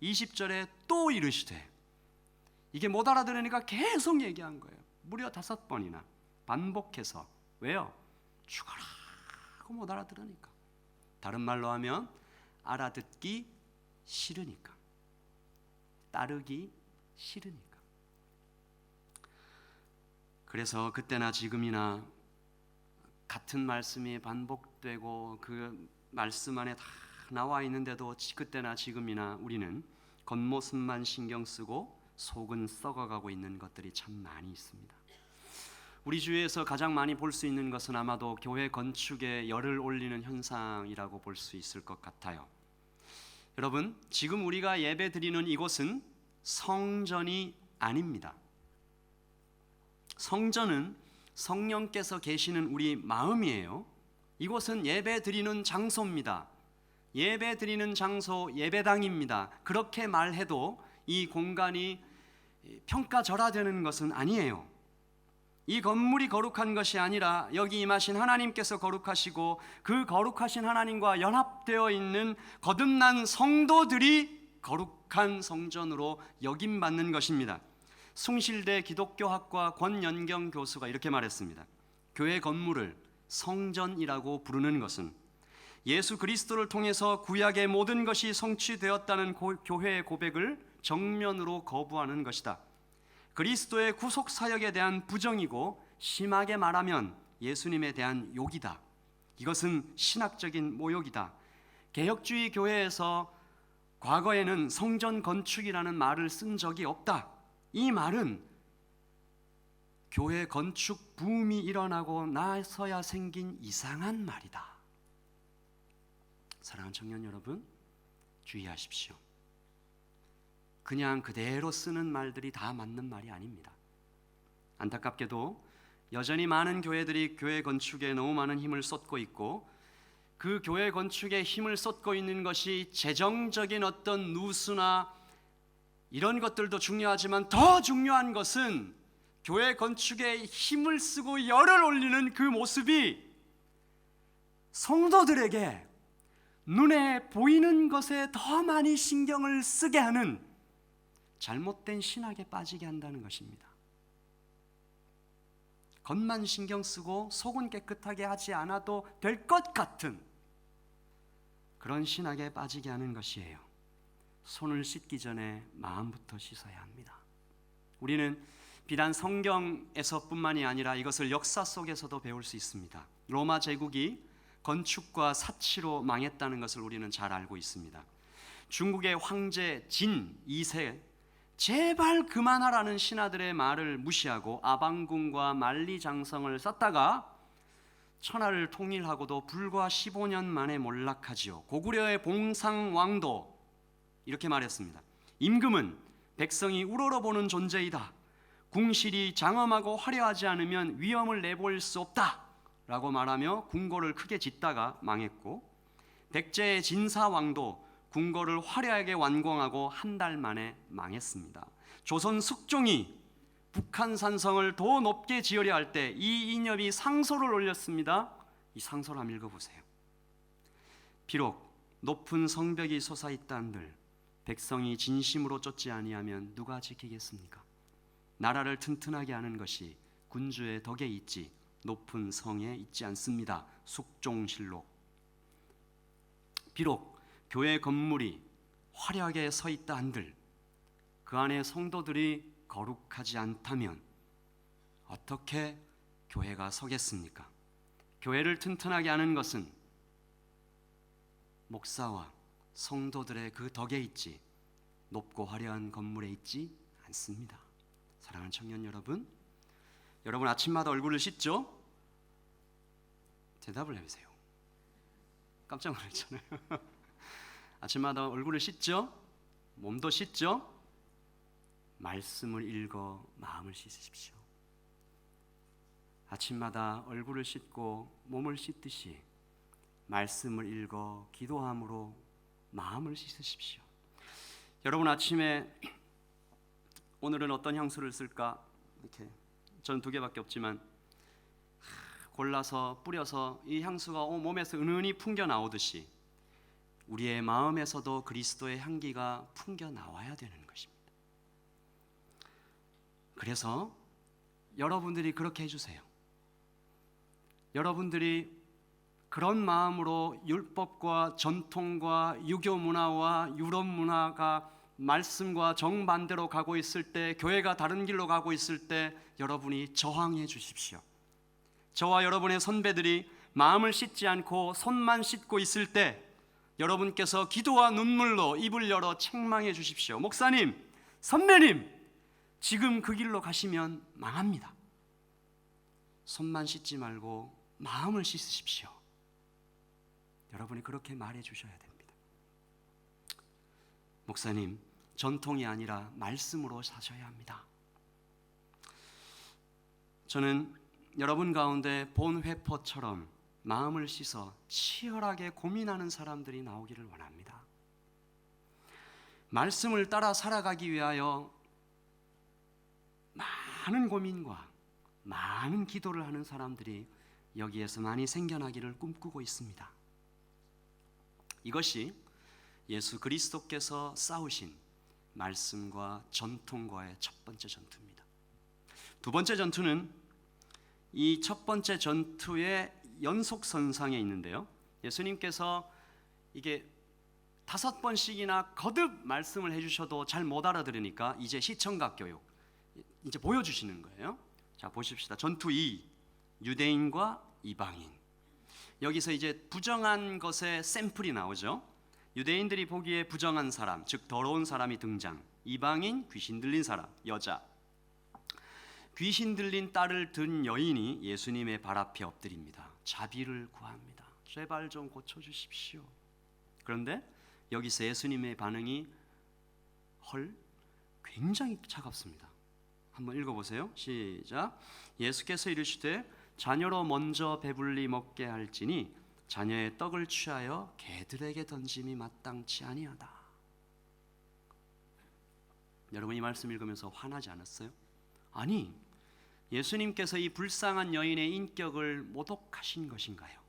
20절에 또 이르시되. 이게 못 알아들으니까 계속 얘기한 거예요. 무려 5번이나 반복해서. 왜요? 죽어라 하고 못 알아들으니까. 다른 말로 하면 알아듣기 싫으니까, 따르기 싫으니까. 그래서 그때나 지금이나 같은 말씀이 반복되고 그 말씀 안에 다 나와 있는데도 그때나 지금이나 우리는 겉모습만 신경 쓰고 속은 썩어가고 있는 것들이 참 많이 있습니다. 우리 주위에서 가장 많이 볼 수 있는 것은 아마도 교회 건축에 열을 올리는 현상이라고 볼 수 있을 것 같아요. 여러분, 지금 우리가 예배 드리는 이곳은 성전이 아닙니다. 성전은 성령께서 계시는 우리 마음이에요. 이곳은 예배 드리는 장소입니다. 예배 드리는 장소, 예배당입니다. 그렇게 말해도 이 공간이 평가절하되는 것은 아니에요. 이 건물이 거룩한 것이 아니라 여기 임하신 하나님께서 거룩하시고 그 거룩하신 하나님과 연합되어 있는 거듭난 성도들이 거룩한 성전으로 여김받는 것입니다. 숭실대 기독교학과 권연경 교수가 이렇게 말했습니다. 교회 건물을 성전이라고 부르는 것은 예수 그리스도를 통해서 구약의 모든 것이 성취되었다는 교회의 고백을 정면으로 거부하는 것이다. 그리스도의 구속 사역에 대한 부정이고 심하게 말하면 예수님에 대한 욕이다. 이것은 신학적인 모욕이다. 개혁주의 교회에서 과거에는 성전 건축이라는 말을 쓴 적이 없다. 이 말은 교회 건축 붐이 일어나고 나서야 생긴 이상한 말이다. 사랑하는 청년 여러분, 주의하십시오. 그냥 그대로 쓰는 말들이 다 맞는 말이 아닙니다. 안타깝게도 여전히 많은 교회들이 교회 건축에 너무 많은 힘을 쏟고 있고 그 교회 건축에 힘을 쏟고 있는 것이 재정적인 어떤 누수나 이런 것들도 중요하지만 더 중요한 것은 교회 건축에 힘을 쓰고 열을 올리는 그 모습이 성도들에게 눈에 보이는 것에 더 많이 신경을 쓰게 하는 잘못된 신학에 빠지게 한다는 것입니다. 겉만 신경 쓰고 속은 깨끗하게 하지 않아도 될 것 같은 그런 신학에 빠지게 하는 것이에요. 손을 씻기 전에 마음부터 씻어야 합니다. 우리는 비단 성경에서뿐만이 아니라 이것을 역사 속에서도 배울 수 있습니다. 로마 제국이 건축과 사치로 망했다는 것을 우리는 잘 알고 있습니다. 중국의 황제 진 2세 제발 그만하라는 신하들의 말을 무시하고 아방궁과 만리장성을 쌓다가 천하를 통일하고도 불과 15년 만에 몰락하지요. 고구려의 봉상왕도 이렇게 말했습니다. 임금은 백성이 우러러보는 존재이다. 궁실이 장엄하고 화려하지 않으면 위엄을 내볼 수 없다 라고 말하며 궁궐을 크게 짓다가 망했고, 백제의 진사왕도 궁궐을 화려하게 완공하고 한 달 만에 망했습니다. 조선 숙종이 북한산성을 더 높게 지으려 할 때 이 인엽이 상소를 올렸습니다. 이 상소를 한번 읽어보세요. 비록 높은 성벽이 솟아있다 한들 백성이 진심으로 쫓지 아니하면 누가 지키겠습니까? 나라를 튼튼하게 하는 것이 군주의 덕에 있지 높은 성에 있지 않습니다. 숙종실록. 비록 교회 건물이 화려하게 서 있다 한들 그 안에 성도들이 거룩하지 않다면 어떻게 교회가 서겠습니까? 교회를 튼튼하게 하는 것은 목사와 성도들의 그 덕에 있지 높고 화려한 건물에 있지 않습니다. 사랑하는 청년 여러분, 여러분 아침마다 얼굴을 씻죠? 대답을 해보세요. 깜짝 놀랐잖아요. 아침마다 얼굴을 씻죠? 몸도 씻죠? 말씀을 읽어 마음을 씻으십시오. 아침마다 얼굴을 씻고 몸을 씻듯이 말씀을 읽어 기도함으로 마음을 씻으십시오. 여러분 아침에 오늘은 어떤 향수를 쓸까? 이렇게 저는 2개밖에 없지만 골라서 뿌려서 이 향수가 몸에서 은은히 풍겨 나오듯이 우리의 마음에서도 그리스도의 향기가 풍겨 나와야 되는 것입니다. 그래서 여러분들이 그렇게 해주세요. 여러분들이 그런 마음으로 율법과 전통과 유교 문화와 유럽 문화가 말씀과 정반대로 가고 있을 때, 교회가 다른 길로 가고 있을 때 여러분이 저항해 주십시오. 저와 여러분의 선배들이 마음을 씻지 않고 손만 씻고 있을 때 여러분께서 기도와 눈물로 입을 열어 책망해 주십시오. 목사님, 선배님, 지금 그 길로 가시면 망합니다. 손만 씻지 말고 마음을 씻으십시오. 여러분이 그렇게 말해 주셔야 됩니다. 목사님, 전통이 아니라 말씀으로 사셔야 합니다. 저는 여러분 가운데 본 회포처럼 마음을 씻어 치열하게 고민하는 사람들이 나오기를 원합니다. 말씀을 따라 살아가기 위하여 많은 고민과 많은 기도를 하는 사람들이 여기에서 많이 생겨나기를 꿈꾸고 있습니다. 이것이 예수 그리스도께서 싸우신 말씀과 전통과의 첫 번째 전투입니다. 두 번째 전투는 이 첫 번째 전투의 연속선상에 있는데요, 예수님께서 이게 5번씩이나 거듭 말씀을 해주셔도 잘 못 알아들으니까 이제 시청각 교육, 이제 보여주시는 거예요. 자, 보십시다. 전투 2, 유대인과 이방인. 여기서 이제 부정한 것의 샘플이 나오죠. 유대인들이 보기에 부정한 사람, 즉 더러운 사람이 등장. 이방인, 귀신 들린 사람, 여자. 귀신 들린 딸을 든 여인이 예수님의 발 앞에 엎드립니다. 자비를 구합니다. 제발 좀 고쳐주십시오. 그런데 여기서 예수님의 반응이 굉장히 차갑습니다. 한번 읽어보세요. 시작. 예수께서 이르시되 자녀로 먼저 배불리 먹게 할지니 자녀의 떡을 취하여 개들에게 던짐이 마땅치 아니하다. 여러분, 이 말씀 읽으면서 화나지 않았어요? 아니, 예수님께서 이 불쌍한 여인의 인격을 모독하신 것인가요?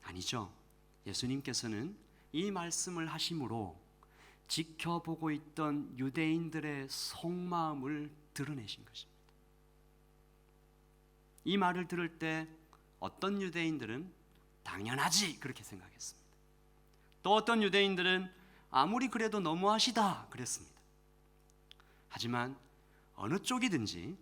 아니죠. 예수님께서는 이 말씀을 하심으로 지켜보고 있던 유대인들의 속마음을 드러내신 것입니다. 이 말을 들을 때 어떤 유대인들은 당연하지 그렇게 생각했습니다. 또 어떤 유대인들은 아무리 그래도 너무하시다 그랬습니다. 하지만 어느 쪽이든지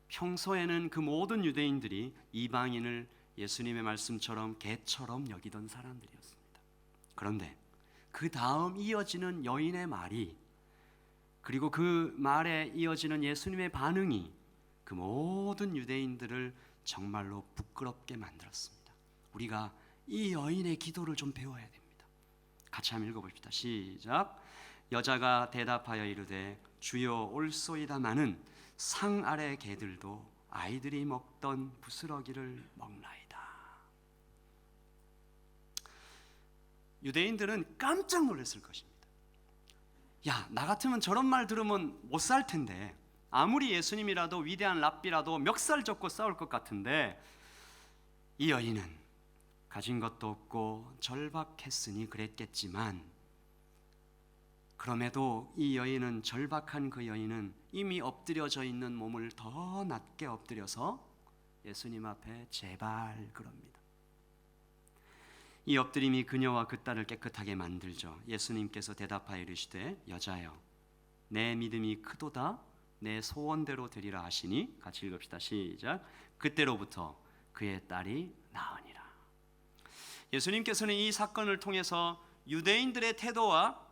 평소에는 그 모든 유대인들이 이방인을 예수님의 말씀처럼 개처럼 여기던 사람들이었습니다. 그런데 그 다음 이어지는 여인의 말이, 그리고 그 말에 이어지는 예수님의 반응이 그 모든 유대인들을 정말로 부끄럽게 만들었습니다. 우리가 이 여인의 기도를 좀 배워야 됩니다. 같이 한번 읽어봅시다. 시작. 여자가 대답하여 이르되 주여 올소이다마는 상 아래 개들도 아이들이 먹던 부스러기를 먹나이다. 유대인들은 깜짝 놀랐을 것입니다. 야, 나 같으면 저런 말 들으면 못 살 텐데, 아무리 예수님이라도 위대한 랍비라도 멱살 잡고 싸울 것 같은데, 이 여인은 가진 것도 없고 절박했으니 그랬겠지만, 그럼에도 이 여인은, 절박한 그 여인은 이미 엎드려져 있는 몸을 더 낮게 엎드려서 예수님 앞에 제발 그럽니다. 이 엎드림이 그녀와 그 딸을 깨끗하게 만들죠. 예수님께서 대답하여 이르시되 여자여 내 믿음이 크도다, 내 소원대로 되리라 하시니, 같이 읽읍시다. 시작. 그때로부터 그의 딸이 나으니라. 예수님께서는 이 사건을 통해서 유대인들의 태도와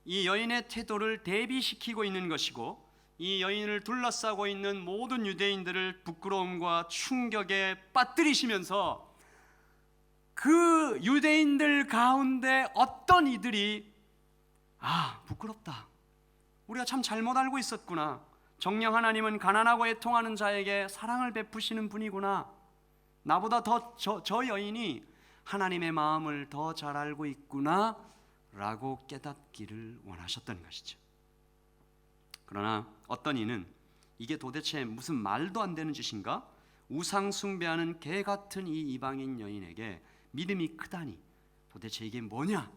이 여인의 태도를 대비시키고 있는 것이고, 이 여인을 둘러싸고 있는 모든 유대인들을 부끄러움과 충격에 빠뜨리시면서 그 유대인들 가운데 어떤 이들이 부끄럽다, 우리가 참 잘못 알고 있었구나, 정녕 하나님은 가난하고 애통하는 자에게 사랑을 베푸시는 분이구나, 나보다 더 저 여인이 하나님의 마음을 더 잘 알고 있구나 라고 깨닫기를 원하셨던 것이죠. 그러나 어떤 이는 이게 도대체 무슨 말도 안 되는 짓인가? 우상 숭배하는 개 같은 이 이방인 여인에게 믿음이 크다니 도대체 이게 뭐냐?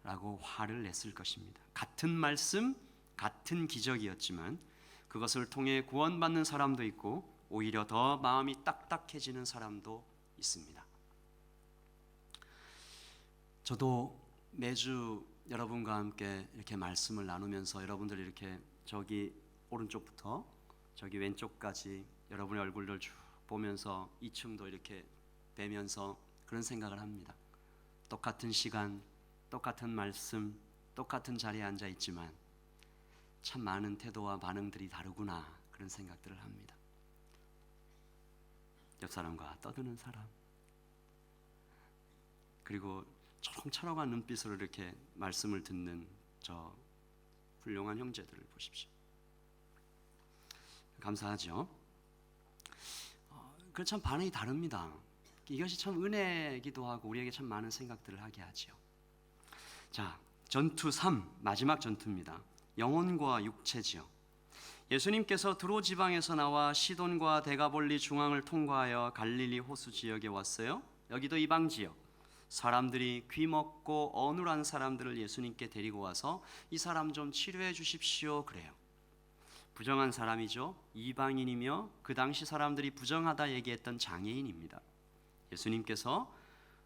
라고 화를 냈을 것입니다. 같은 말씀, 같은 기적이었지만 그것을 통해 구원받는 사람도 있고 오히려 더 마음이 딱딱해지는 사람도 있습니다. 저도 매주 여러분과 함께 이렇게 말씀을 나누면서 여러분들이 이렇게 저기 오른쪽부터 저기 왼쪽까지 여러분의 얼굴을 쭉 보면서 2층도 이렇게 뵈면서 그런 생각을 합니다. 똑같은 시간, 똑같은 말씀, 똑같은 자리에 앉아 있지만 참 많은 태도와 반응들이 다르구나, 그런 생각들을 합니다. 옆 사람과 떠드는 사람, 그리고 초롱초롱한 눈빛으로 이렇게 말씀을 듣는 저 훌륭한 형제들을 보십시오. 감사하죠. 그 참 반응이 다릅니다. 이것이 참 은혜이기도 하고 우리에게 참 많은 생각들을 하게 하죠. 자, 전투 3 마지막 전투입니다. 영혼과 육체지요. 예수님께서 두로 지방에서 나와 시돈과 데가볼리 중앙을 통과하여 갈릴리 호수 지역에 왔어요. 여기도 이방 지역. 사람들이 귀먹고 어눌한 사람들을 예수님께 데리고 와서 이 사람 좀 치료해 주십시오 그래요. 부정한 사람이죠. 이방인이며 그 당시 사람들이 부정하다 얘기했던 장애인입니다. 예수님께서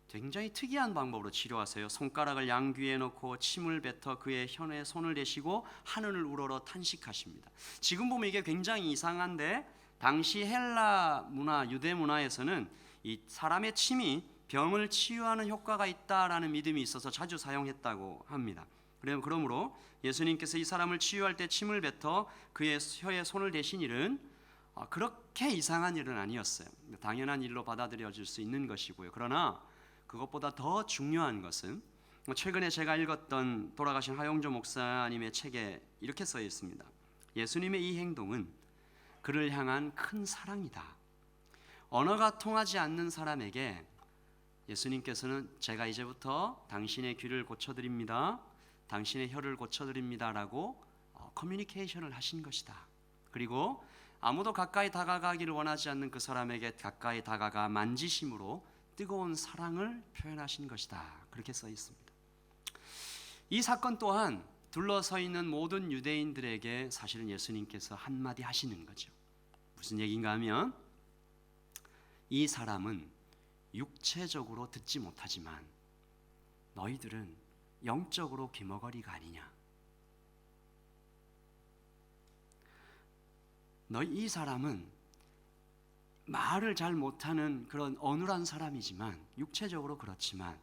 굉장히 특이한 방법으로 치료하세요. 손가락을 양귀에 놓고 침을 뱉어 그의 혀에 손을 대시고 하늘을 우러러 탄식하십니다. 지금 보면 이게 굉장히 이상한데 당시 헬라 문화, 유대 문화에서는 이 사람의 침이 병을 치유하는 효과가 있다라는 믿음이 있어서 자주 사용했다고 합니다. 그러므로 예수님께서 이 사람을 치유할 때 침을 뱉어 그의 혀에 손을 대신 일은 그렇게 이상한 일은 아니었어요. 당연한 일로 받아들여질 수 있는 것이고요. 그러나 그것보다 더 중요한 것은 최근에 제가 읽었던 돌아가신 하용조 목사님의 책에 이렇게 써 있습니다. 예수님의 이 행동은 그를 향한 큰 사랑이다. 언어가 통하지 않는 사람에게 예수님께서는 제가 이제부터 당신의 귀를 고쳐드립니다. 당신의 혀를 고쳐드립니다라고 커뮤니케이션을 하신 것이다. 그리고 아무도 가까이 다가가기를 원하지 않는 그 사람에게 가까이 다가가 만지심으로 뜨거운 사랑을 표현하신 것이다. 그렇게 써 있습니다. 이 사건 또한 둘러서 있는 모든 유대인들에게 사실은 예수님께서 한마디 하시는 거죠. 무슨 얘기인가 하면 이 사람은 육체적으로 듣지 못하지만 너희들은 영적으로 귀머거리가 아니냐. 이 사람은 말을 잘 못하는 그런 어눌한 사람이지만 육체적으로 그렇지만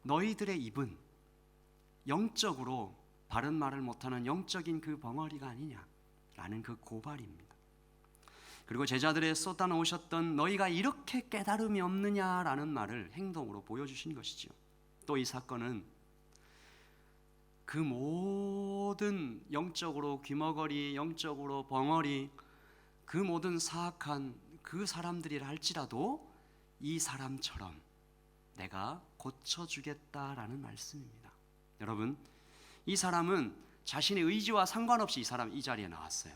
너희들의 입은 영적으로 바른 말을 못하는 영적인 그 벙어리가 아니냐라는 그 고발입니다. 그리고 제자들의 쏟아놓으셨던 너희가 이렇게 깨달음이 없느냐라는 말을 행동으로 보여주신 것이죠. 또 이 사건은 그 모든 영적으로 귀머거리, 영적으로 벙어리, 그 모든 사악한 그 사람들이라 할지라도 이 사람처럼 내가 고쳐주겠다라는 말씀입니다. 여러분, 이 사람은 자신의 의지와 상관없이 이 자리에 나왔어요.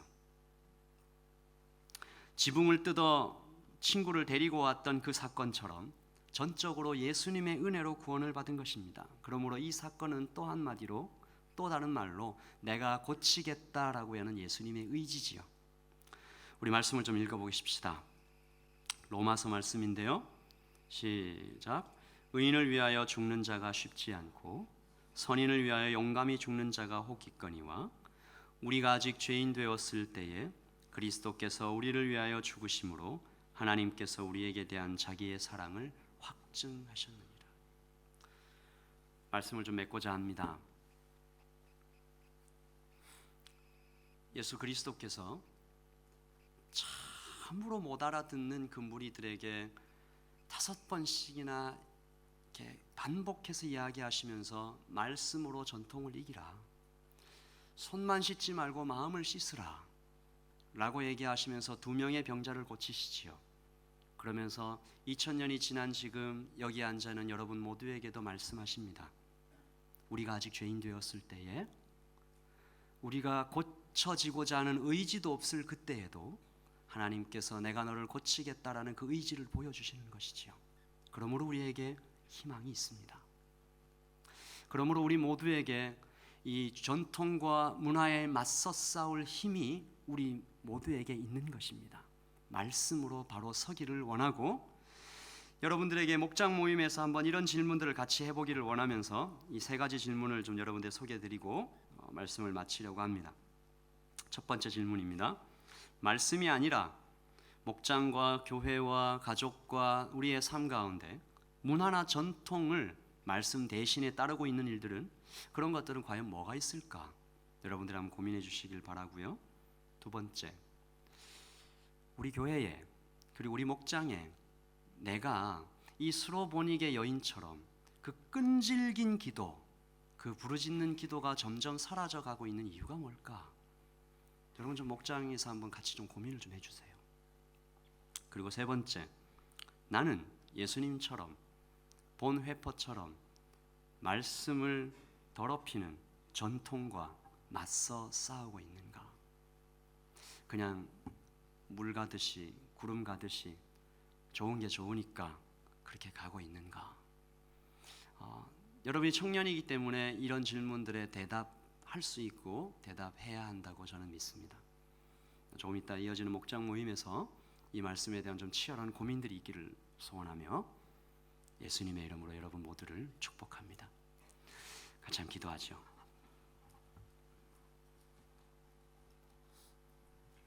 지붕을 뜯어 친구를 데리고 왔던 그 사건처럼 전적으로 예수님의 은혜로 구원을 받은 것입니다. 그러므로 이 사건은 또 한마디로 또 다른 말로 내가 고치겠다라고 하는 예수님의 의지지요. 우리 말씀을 좀 읽어보십시다. 로마서 말씀인데요. 시작. 의인을 위하여 죽는 자가 쉽지 않고 선인을 위하여 용감히 죽는 자가 혹 있거니와 우리가 아직 죄인 되었을 때에 그리스도께서 우리를 위하여 죽으심으로 하나님께서 우리에게 대한 자기의 사랑을 확증하셨느니라. 말씀을 좀 맺고자 합니다. 예수 그리스도께서 참으로 못 알아듣는 그 무리들에게 5번씩이나 이렇게 반복해서 이야기하시면서 말씀으로 전통을 이기라, 손만 씻지 말고 마음을 씻으라 라고 얘기하시면서 2명의 병자를 고치시지요. 그러면서 2000년이 지난 지금 여기 앉아 있는 여러분 모두에게도 말씀하십니다. 우리가 아직 죄인 되었을 때에, 우리가 고쳐지고자 하는 의지도 없을 그때에도 하나님께서 내가 너를 고치겠다라는 그 의지를 보여주시는 것이지요. 그러므로 우리에게 희망이 있습니다. 그러므로 우리 모두에게 이 전통과 문화에 맞서 싸울 힘이 우리 모두에게 있는 것입니다. 말씀으로 바로 서기를 원하고, 여러분들에게 목장 모임에서 한번 이런 질문들을 같이 해보기를 원하면서 이 3가지 질문을 좀 여러분들 소개해드리고 말씀을 마치려고 합니다. 첫 번째 질문입니다. 말씀이 아니라 목장과 교회와 가족과 우리의 삶 가운데 문화나 전통을 말씀 대신에 따르고 있는 일들은, 그런 것들은 과연 뭐가 있을까? 여러분들 한번 고민해 주시길 바라고요. 두 번째, 우리 교회에 그리고 우리 목장에 내가 이 스로보닉의 여인처럼 그 끈질긴 기도, 그 부르짖는 기도가 점점 사라져 가고 있는 이유가 뭘까? 여러분 좀 목장에서 한번 같이 좀 고민을 좀 해주세요. 그리고 세 번째, 나는 예수님처럼 본 회퍼처럼 말씀을 더럽히는 전통과 맞서 싸우고 있는가? 그냥 물 가듯이 구름 가듯이 좋은 게 좋으니까 그렇게 가고 있는가? 여러분이 청년이기 때문에 이런 질문들에 대답할 수 있고 대답해야 한다고 저는 믿습니다. 조금 이따 이어지는 목장 모임에서 이 말씀에 대한 좀 치열한 고민들이 있기를 소원하며 예수님의 이름으로 여러분 모두를 축복합니다. 같이 한번 기도하죠.